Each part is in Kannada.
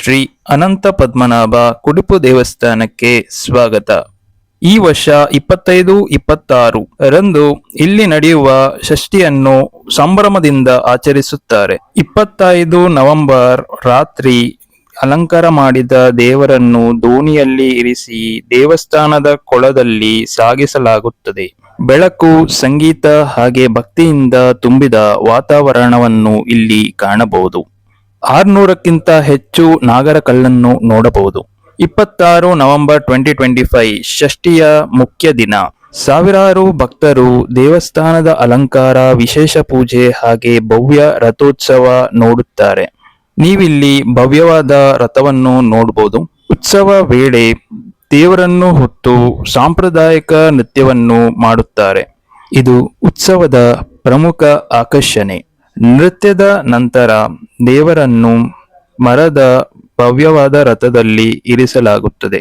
ಶ್ರೀ ಅನಂತ ಪದ್ಮನಾಭ ಕುಡುಪು ದೇವಸ್ಥಾನಕ್ಕೆ ಸ್ವಾಗತ. ಈ ವರ್ಷ 25-26 ರಂದು ಇಲ್ಲಿ ನಡೆಯುವ ಷಷ್ಠಿಯನ್ನು ಸಂಭ್ರಮದಿಂದ ಆಚರಿಸುತ್ತಾರೆ. 25 ನವೆಂಬರ್ ರಾತ್ರಿ ಅಲಂಕಾರ ಮಾಡಿದ ದೇವರನ್ನು ದೋಣಿಯಲ್ಲಿ ಇರಿಸಿ ದೇವಸ್ಥಾನದ ಕೊಳದಲ್ಲಿ ಸಾಗಿಸಲಾಗುತ್ತದೆ. ಬೆಳಕು, ಸಂಗೀತ ಹಾಗೆ ಭಕ್ತಿಯಿಂದ ತುಂಬಿದ ವಾತಾವರಣವನ್ನು ಇಲ್ಲಿ ಕಾಣಬಹುದು. 600ಕ್ಕಿಂತ ಹೆಚ್ಚು ನಾಗರ ಕಲ್ಲನ್ನು ನೋಡಬಹುದು. 26 ನವೆಂಬರ್ 2025 ಷಷ್ಠಿಯ ಮುಖ್ಯ ದಿನ. ಸಾವಿರಾರು ಭಕ್ತರು ದೇವಸ್ಥಾನದ ಅಲಂಕಾರ, ವಿಶೇಷ ಪೂಜೆ ಹಾಗೆ ಭವ್ಯ ರಥೋತ್ಸವ ನೋಡುತ್ತಾರೆ. ನೀವಿಲ್ಲಿ ಭವ್ಯವಾದ ರಥವನ್ನು ನೋಡಬಹುದು. ಉತ್ಸವ ವೇಳೆ ದೇವರನ್ನು ಹೊತ್ತು ಸಾಂಪ್ರದಾಯಿಕ ನೃತ್ಯವನ್ನು ಮಾಡುತ್ತಾರೆ. ಇದು ಉತ್ಸವದ ಪ್ರಮುಖ ಆಕರ್ಷಣೆ. ನೃತ್ಯದ ನಂತರ ದೇವರನ್ನು ಮರದ ಭವ್ಯವಾದ ರಥದಲ್ಲಿ ಇರಿಸಲಾಗುತ್ತದೆ.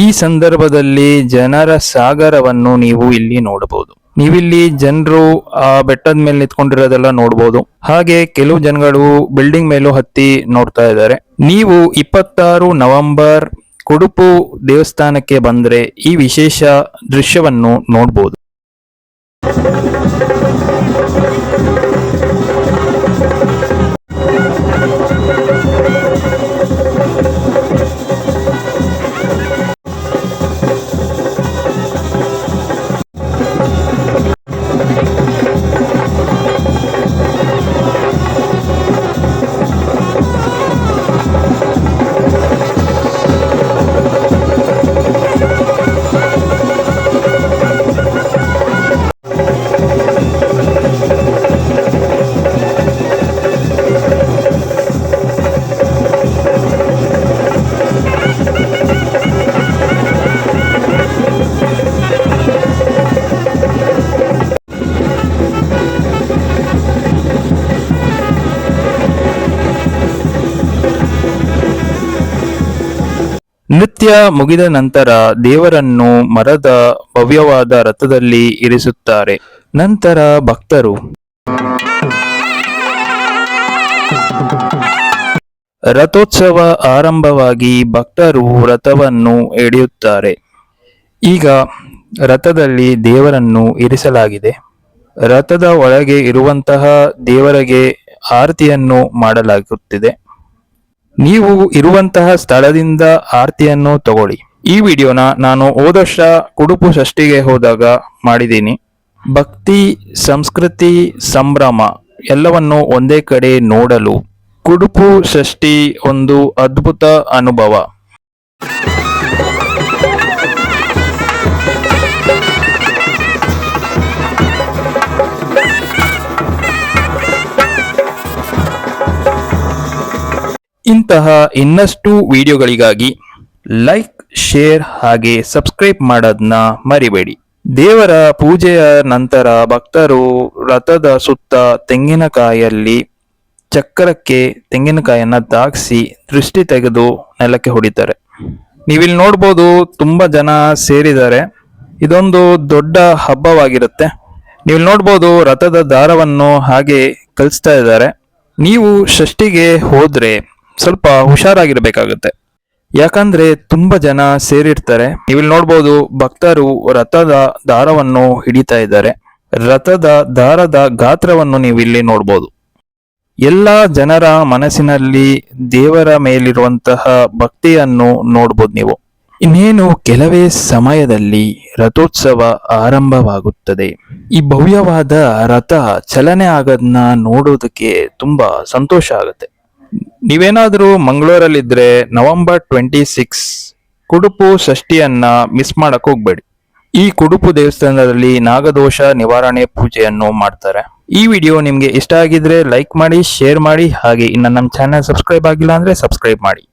ಈ ಸಂದರ್ಭದಲ್ಲಿ ಜನರ ಸಾಗರವನ್ನು ನೀವು ಇಲ್ಲಿ ನೋಡಬಹುದು. ನೀವಿಲ್ಲಿ ಜನರು ಆ ಬೆಟ್ಟದ ಮೇಲೆ ನಿಂತ್ಕೊಂಡಿರೋದೆಲ್ಲ ನೋಡಬಹುದು. ಹಾಗೆ ಕೆಲವು ಜನಗಳು ಬಿಲ್ಡಿಂಗ್ ಮೇಲೂ ಹತ್ತಿ ನೋಡ್ತಾ ಇದ್ದಾರೆ. ನೀವು 26 ನವೆಂಬರ್ ಕುಡುಪು ದೇವಸ್ಥಾನಕ್ಕೆ ಬಂದ್ರೆ ಈ ವಿಶೇಷ ದೃಶ್ಯವನ್ನು ನೋಡಬಹುದು. ನೃತ್ಯ ಮುಗಿದ ನಂತರ ದೇವರನ್ನು ಮರದ ಭವ್ಯವಾದ ರಥದಲ್ಲಿ ಇರಿಸುತ್ತಾರೆ. ನಂತರ ಭಕ್ತರು ರಥೋತ್ಸವ ಆರಂಭವಾಗಿ ಭಕ್ತರು ರಥವನ್ನು ಎಳೆಯುತ್ತಾರೆ. ಈಗ ರಥದಲ್ಲಿ ದೇವರನ್ನು ಇರಿಸಲಾಗಿದೆ. ರಥದ ಒಳಗೆ ಇರುವಂತಹ ದೇವರಿಗೆ ಆರತಿಯನ್ನು ಮಾಡಲಾಗುತ್ತಿದೆ. ನೀವು ಇರುವಂತಹ ಸ್ಥಳದಿಂದ ಆರತಿಯನ್ನು ತಗೊಳ್ಳಿ. ಈ ವಿಡಿಯೋನ ನಾನು ಹೋದ ವರ್ಷ ಕುಡುಪು ಷಷ್ಠಿಗೆ ಹೋದಾಗ ಮಾಡಿದ್ದೀನಿ. ಭಕ್ತಿ, ಸಂಸ್ಕೃತಿ, ಸಂಭ್ರಮ ಎಲ್ಲವನ್ನು ಒಂದೇ ಕಡೆ ನೋಡಲು ಕುಡುಪು ಷಷ್ಠಿ ಒಂದು ಅದ್ಭುತ ಅನುಭವ. ಇಂತಹ ಇನ್ನಷ್ಟು ವಿಡಿಯೋಗಳಿಗಾಗಿ ಲೈಕ್, ಶೇರ್ ಹಾಗೆ ಸಬ್ಸ್ಕ್ರೈಬ್ ಮಾಡೋದನ್ನ ಮರಿಬೇಡಿ. ದೇವರ ಪೂಜೆಯ ನಂತರ ಭಕ್ತರು ರಥದ ಸುತ್ತ ತೆಂಗಿನಕಾಯಲ್ಲಿ ಚಕ್ರಕ್ಕೆ ತೆಂಗಿನಕಾಯನ್ನ ದಾಗಿಸಿ ದೃಷ್ಟಿ ತೆಗೆದು ನೆಲಕ್ಕೆ ಹೊಡಿತಾರೆ. ನೀವಿಲ್ಲಿ ನೋಡ್ಬೋದು, ತುಂಬಾ ಜನ ಸೇರಿದ್ದಾರೆ. ಇದೊಂದು ದೊಡ್ಡ ಹಬ್ಬವಾಗಿರುತ್ತೆ. ನೀವು ನೋಡ್ಬೋದು, ರಥದ ದಾರವನ್ನು ಹಾಗೆ ಕಲಿಸ್ತಾ ಇದ್ದಾರೆ. ನೀವು ಷಷ್ಠಿಗೆ ಹೋದ್ರೆ ಸ್ವಲ್ಪ ಹುಷಾರಾಗಿರ್ಬೇಕಾಗುತ್ತೆ, ಯಾಕಂದ್ರೆ ತುಂಬಾ ಜನ ಸೇರಿರ್ತಾರೆ. ನೀವಿಲ್ಲಿ ನೋಡ್ಬೋದು, ಭಕ್ತರು ರಥದ ದಾರವನ್ನು ಹಿಡಿತಾ ಇದ್ದಾರೆ. ರಥದ ದಾರದ ಗಾತ್ರವನ್ನು ನೀವಿಲ್ಲಿ ನೋಡ್ಬೋದು. ಎಲ್ಲಾ ಜನರ ಮನಸ್ಸಿನಲ್ಲಿ ದೇವರ ಮೇಲಿರುವಂತಹ ಭಕ್ತಿಯನ್ನು ನೋಡ್ಬೋದು ನೀವು. ಇನ್ನೇನು ಕೆಲವೇ ಸಮಯದಲ್ಲಿ ರಥೋತ್ಸವ ಆರಂಭವಾಗುತ್ತದೆ. ಈ ಭವ್ಯವಾದ ರಥ ಚಲನೆ ಆಗೋದನ್ನ ನೋಡೋದಕ್ಕೆ ತುಂಬಾ ಸಂತೋಷ ಆಗುತ್ತೆ. ನೀವೇನಾದ್ರೂ ಮಂಗಳೂರಲ್ಲಿದ್ರೆ ನವೆಂಬರ್ 26 ಕುಡುಪು ಷಷ್ಠಿಯನ್ನ ಮಿಸ್ ಮಾಡಕ್ ಹೋಗ್ಬೇಡಿ. ಈ ಕುಡುಪು ದೇವಸ್ಥಾನದಲ್ಲಿ ನಾಗದೋಷ ನಿವಾರಣೆ ಪೂಜೆಯನ್ನು ಮಾಡ್ತಾರೆ. ಈ ವಿಡಿಯೋ ನಿಮ್ಗೆ ಇಷ್ಟ ಆಗಿದ್ರೆ ಲೈಕ್ ಮಾಡಿ, ಶೇರ್ ಮಾಡಿ ಹಾಗೆ ಇನ್ನು ನಮ್ಮ ಚಾನೆಲ್ ಸಬ್ಸ್ಕ್ರೈಬ್ ಆಗಿಲ್ಲ ಅಂದ್ರೆ ಸಬ್ಸ್ಕ್ರೈಬ್ ಮಾಡಿ.